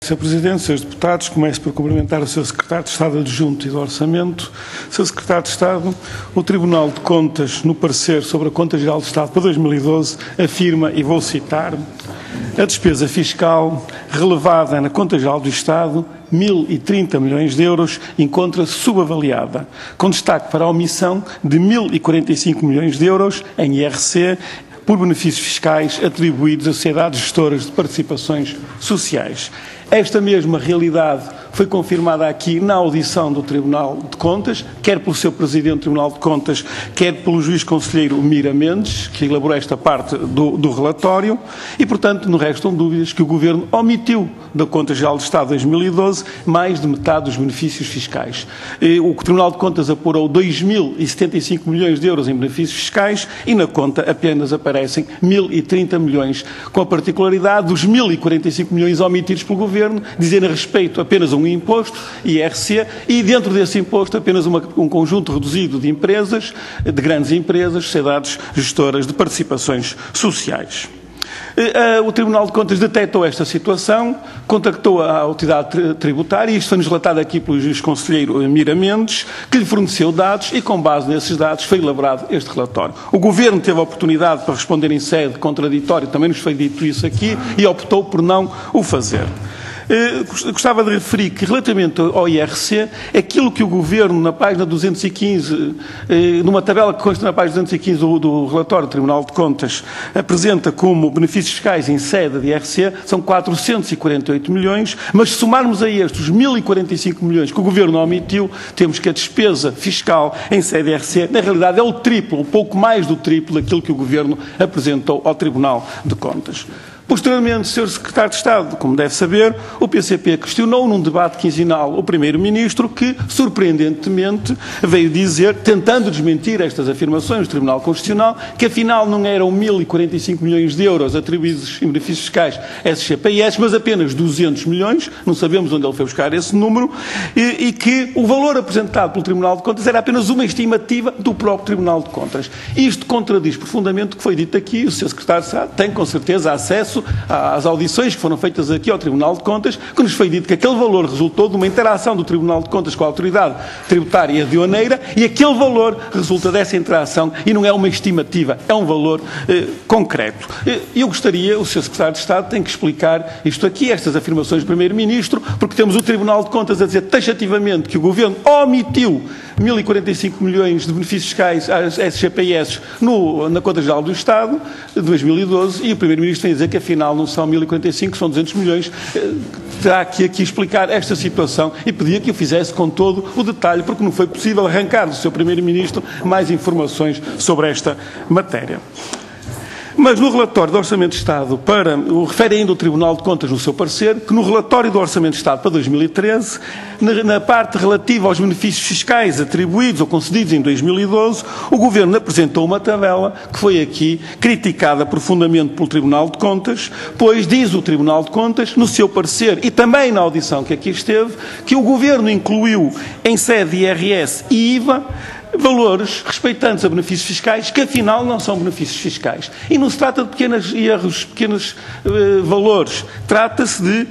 Sr. Presidente, Srs. Deputados, começo por cumprimentar o Sr. Secretário de Estado Adjunto e do Orçamento. Sr. Secretário de Estado, o Tribunal de Contas, no parecer sobre a Conta Geral do Estado para 2012, afirma, e vou citar, a despesa fiscal relevada na Conta Geral do Estado, 1.030 milhões de euros, encontra-se subavaliada, com destaque para a omissão de 1.045 milhões de euros em IRC, por benefícios fiscais atribuídos a sociedades gestoras de participações sociais. Esta mesma realidade foi confirmada aqui na audição do Tribunal de Contas, quer pelo seu Presidente do Tribunal de Contas, quer pelo Juiz Conselheiro Mira Mendes, que elaborou esta parte do relatório, e, portanto, não restam dúvidas que o Governo omitiu da Conta Geral do Estado de 2012 mais de metade dos benefícios fiscais. O Tribunal de Contas apurou 2.075 milhões de euros em benefícios fiscais e na conta apenas aparecem 1.030 milhões, com a particularidade dos 1.045 milhões omitidos pelo Governo, dizerem respeito apenas a um imposto, IRC, e dentro desse imposto apenas um conjunto reduzido de empresas, de grandes empresas, sociedades gestoras de participações sociais. O Tribunal de Contas detectou esta situação, contactou a autoridade tributária, e isto foi-nos relatado aqui pelo Juiz Conselheiro Mira Mendes, que lhe forneceu dados e, com base nesses dados, foi elaborado este relatório. O Governo teve a oportunidade para responder em sede contraditória, também nos foi dito isso aqui, e optou por não o fazer. Gostava de referir que, relativamente ao IRC, aquilo que o Governo, na página 215, numa tabela que consta na página 215 do relatório do Tribunal de Contas, apresenta como benefícios fiscais em sede de IRC, são 448 milhões, mas se somarmos a estes os 1.045 milhões que o Governo omitiu, temos que a despesa fiscal em sede de IRC, na realidade, é o triplo, um pouco mais do triplo daquilo que o Governo apresentou ao Tribunal de Contas. Posteriormente, Sr. Secretário de Estado, como deve saber, o PCP questionou num debate quinzenal o Primeiro-Ministro que, surpreendentemente, veio dizer, tentando desmentir estas afirmações do Tribunal Constitucional, que afinal não eram 1.045 milhões de euros atribuídos em benefícios fiscais SGPS, mas apenas 200 milhões, não sabemos onde ele foi buscar esse número, e que o valor apresentado pelo Tribunal de Contas era apenas uma estimativa do próprio Tribunal de Contas. Isto contradiz profundamente o que foi dito aqui, o Sr. Secretário de Estado tem com certeza acesso às audições que foram feitas aqui ao Tribunal de Contas, que nos foi dito que aquele valor resultou de uma interação do Tribunal de Contas com a autoridade tributária aduaneira e aquele valor resulta dessa interação e não é uma estimativa, é um valor concreto. Eu gostaria, o Sr. Secretário de Estado tem que explicar isto aqui, estas afirmações do Primeiro-Ministro, porque temos o Tribunal de Contas a dizer taxativamente que o Governo omitiu 1.045 milhões de benefícios fiscais às SGPS na Conta Geral do Estado de 2012 e o Primeiro-Ministro vem dizer que afinal não são 1.045, são 200 milhões. Terá que aqui explicar esta situação e pedia que o fizesse com todo o detalhe, porque não foi possível arrancar do Sr. Primeiro-Ministro mais informações sobre esta matéria. Mas no relatório do Orçamento de Estado refere ainda o Tribunal de Contas no seu parecer, que no relatório do Orçamento de Estado para 2013, na parte relativa aos benefícios fiscais atribuídos ou concedidos em 2012, o Governo apresentou uma tabela que foi aqui criticada profundamente pelo Tribunal de Contas, pois diz o Tribunal de Contas, no seu parecer e também na audição que aqui esteve, que o Governo incluiu em sede de IRS e IVA valores respeitantes a benefícios fiscais que afinal não são benefícios fiscais. E não se trata de pequenos erros, pequenos valores. Trata-se de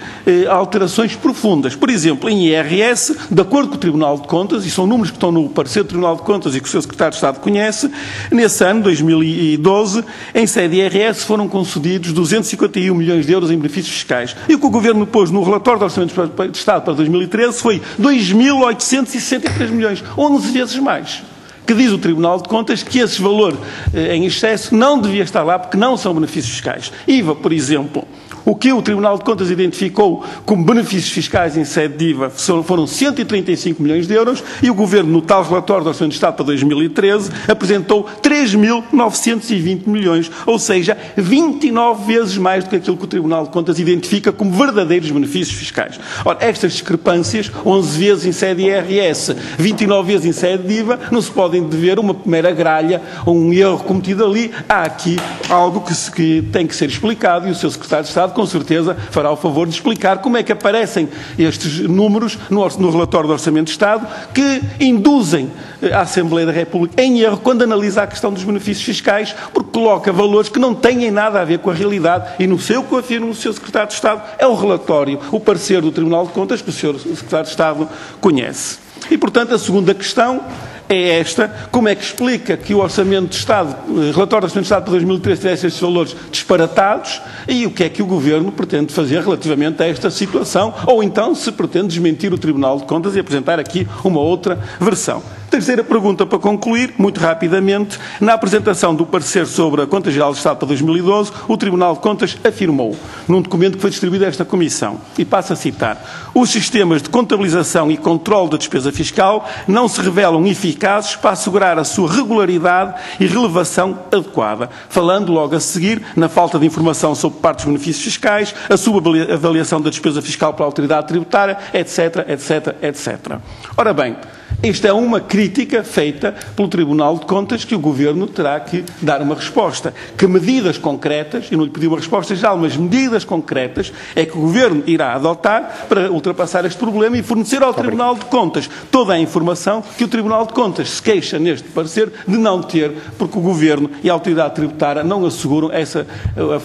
alterações profundas. Por exemplo, em IRS, de acordo com o Tribunal de Contas, e são números que estão no parecer do Tribunal de Contas e que o Sr. Secretário de Estado conhece, nesse ano, 2012, em sede de IRS foram concedidos 251 milhões de euros em benefícios fiscais. E o que o Governo pôs no relatório do Orçamento de Estado para 2013 foi 2.863 milhões, 11 vezes mais. Que diz o Tribunal de Contas que esse valor em excesso não devia estar lá porque não são benefícios fiscais. IVA, por exemplo, o que o Tribunal de Contas identificou como benefícios fiscais em sede de IVA foram 135 milhões de euros e o Governo, no tal relatório do Orçamento de Estado para 2013, apresentou 3.920 milhões, ou seja, 29 vezes mais do que aquilo que o Tribunal de Contas identifica como verdadeiros benefícios fiscais. Ora, estas discrepâncias, 11 vezes em sede de IRS, 29 vezes em sede de IVA, não se podem dever uma mera gralha ou um erro cometido ali. Há aqui algo que tem que ser explicado e o Sr. Secretário de Estado com certeza fará o favor de explicar como é que aparecem estes números no relatório do Orçamento de Estado que induzem a Assembleia da República em erro quando analisa a questão dos benefícios fiscais, porque coloca valores que não têm nada a ver com a realidade e não sei o que eu afirmo no Sr. Secretário de Estado, é o relatório, o parecer do Tribunal de Contas que o Sr. Secretário de Estado conhece. E, portanto, a segunda questão é esta: como é que explica que o Orçamento de Estado, o relatório do Orçamento de Estado para 2013 tivesse estes valores disparatados e o que é que o Governo pretende fazer relativamente a esta situação, ou então se pretende desmentir o Tribunal de Contas e apresentar aqui uma outra versão. Terceira pergunta para concluir, muito rapidamente. Na apresentação do parecer sobre a Conta Geral do Estado para 2012, o Tribunal de Contas afirmou, num documento que foi distribuído a esta Comissão, e passo a citar: os sistemas de contabilização e controle da despesa fiscal não se revelam eficazes para assegurar a sua regularidade e relevação adequada, falando logo a seguir na falta de informação sobre parte dos benefícios fiscais, a sua avaliação da despesa fiscal pela autoridade tributária, etc, etc, etc. Ora bem, esta é uma crítica feita pelo Tribunal de Contas que o Governo terá que dar uma resposta. Que medidas concretas, eu não lhe pedi uma resposta já, mas medidas concretas é que o Governo irá adotar para ultrapassar este problema e fornecer ao Tribunal de Contas toda a informação que o Tribunal de Contas se queixa neste parecer de não ter, porque o Governo e a autoridade tributária não asseguram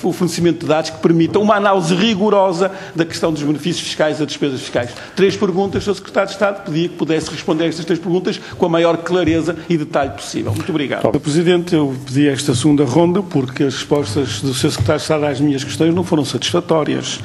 o fornecimento de dados que permitam uma análise rigorosa da questão dos benefícios fiscais e das despesas fiscais. 3 perguntas, Sr. Secretário de Estado, pedi que pudesse responder a estas 3 perguntas com a maior clareza e detalhe possível. Muito obrigado. Sr. Presidente, eu pedi esta segunda ronda porque as respostas do Sr. Secretário de Estado às minhas questões não foram satisfatórias.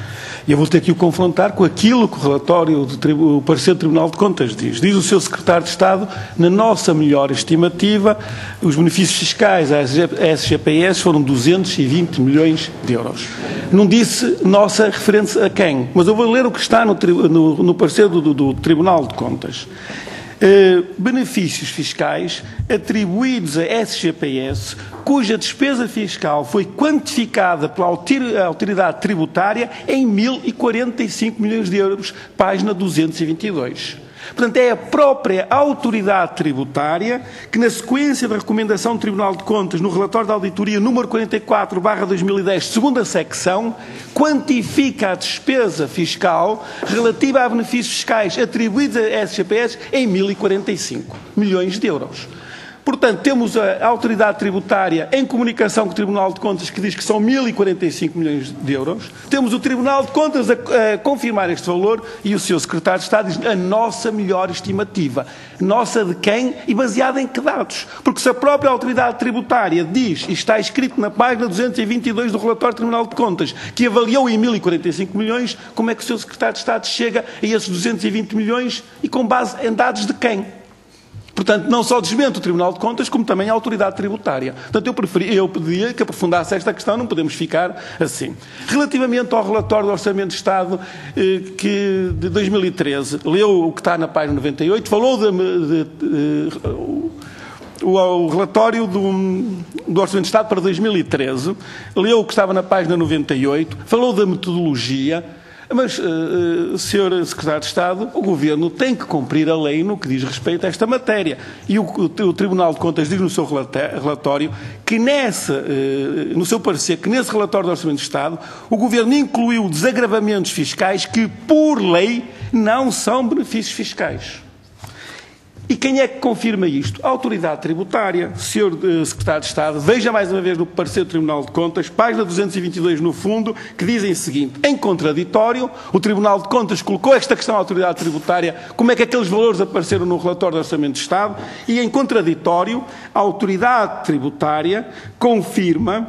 E eu vou ter que o confrontar com aquilo que o relatório, o parecer do Tribunal de Contas diz. Diz o Sr. Secretário de Estado, na nossa melhor estimativa, os benefícios fiscais às SGPS foram 220 milhões de euros. Não disse nossa referência a quem, mas eu vou ler o que está no parecer do Tribunal de Contas. Benefícios fiscais atribuídos a SGPS, cuja despesa fiscal foi quantificada pela autoridade tributária em 1.045 milhões de euros, página 222. Portanto, é a própria autoridade tributária que, na sequência da recomendação do Tribunal de Contas, no relatório de auditoria número 44/2010, segunda secção, quantifica a despesa fiscal relativa a benefícios fiscais atribuídos a SGPS em 1.045 milhões de euros. Portanto, temos a autoridade tributária em comunicação com o Tribunal de Contas que diz que são 1.045 milhões de euros. Temos o Tribunal de Contas a confirmar este valor e o Sr. Secretário de Estado diz a nossa melhor estimativa. Nossa de quem e baseada em que dados? Porque se a própria autoridade tributária diz, e está escrito na página 222 do relatório do Tribunal de Contas, que avaliou em 1.045 milhões, como é que o Sr. Secretário de Estado chega a esses 220 milhões e com base em dados de quem? Portanto, não só desmente o Tribunal de Contas, como também a autoridade tributária. Portanto, eu pedia que aprofundasse esta questão, não podemos ficar assim. Relativamente ao relatório do Orçamento de Estado de 2013, leu o que está na página 98, falou o relatório do Orçamento de Estado para 2013, leu o que estava na página 98, falou da metodologia. Mas, Sr. Secretário de Estado, o Governo tem que cumprir a lei no que diz respeito a esta matéria. E o Tribunal de Contas diz no seu relatório que no seu parecer, que nesse relatório do Orçamento de Estado, o Governo incluiu desagravamentos fiscais que, por lei, não são benefícios fiscais. E quem é que confirma isto? A autoridade tributária. Sr. Secretário de Estado, veja mais uma vez no parecer do Tribunal de Contas, página 222 no fundo, que dizem o seguinte: em contraditório, o Tribunal de Contas colocou esta questão à autoridade tributária, como é que aqueles valores apareceram no relatório do Orçamento de Estado, e em contraditório, a autoridade tributária confirma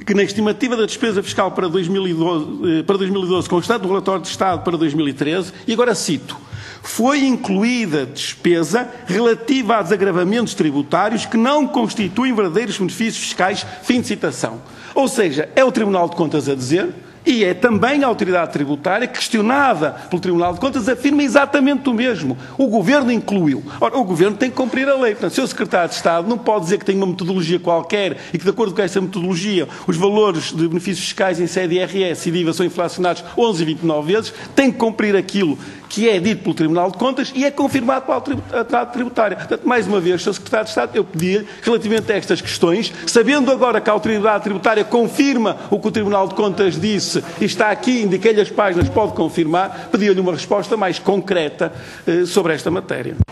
que na estimativa da despesa fiscal para 2012 constante do relatório de Estado para 2013, e agora cito, foi incluída despesa relativa a desagravamentos tributários que não constituem verdadeiros benefícios fiscais, fim de citação. Ou seja, é o Tribunal de Contas a dizer, e é também a autoridade tributária, questionada pelo Tribunal de Contas, afirma exatamente o mesmo. O Governo incluiu. Ora, o Governo tem que cumprir a lei. Portanto, o Sr. Secretário de Estado não pode dizer que tem uma metodologia qualquer e que, de acordo com essa metodologia, os valores de benefícios fiscais em sede IRS e de IVA são inflacionados 11 e 29 vezes. Tem que cumprir aquilo que é dito pelo Tribunal de Contas e é confirmado pela autoridade tributária. Portanto, mais uma vez, Sr. Secretário de Estado, eu pedi-lhe, relativamente a estas questões, sabendo agora que a autoridade tributária confirma o que o Tribunal de Contas disse disse, e está aqui, indiquei-lhe as páginas, pode confirmar, pedia-lhe uma resposta mais concreta sobre esta matéria.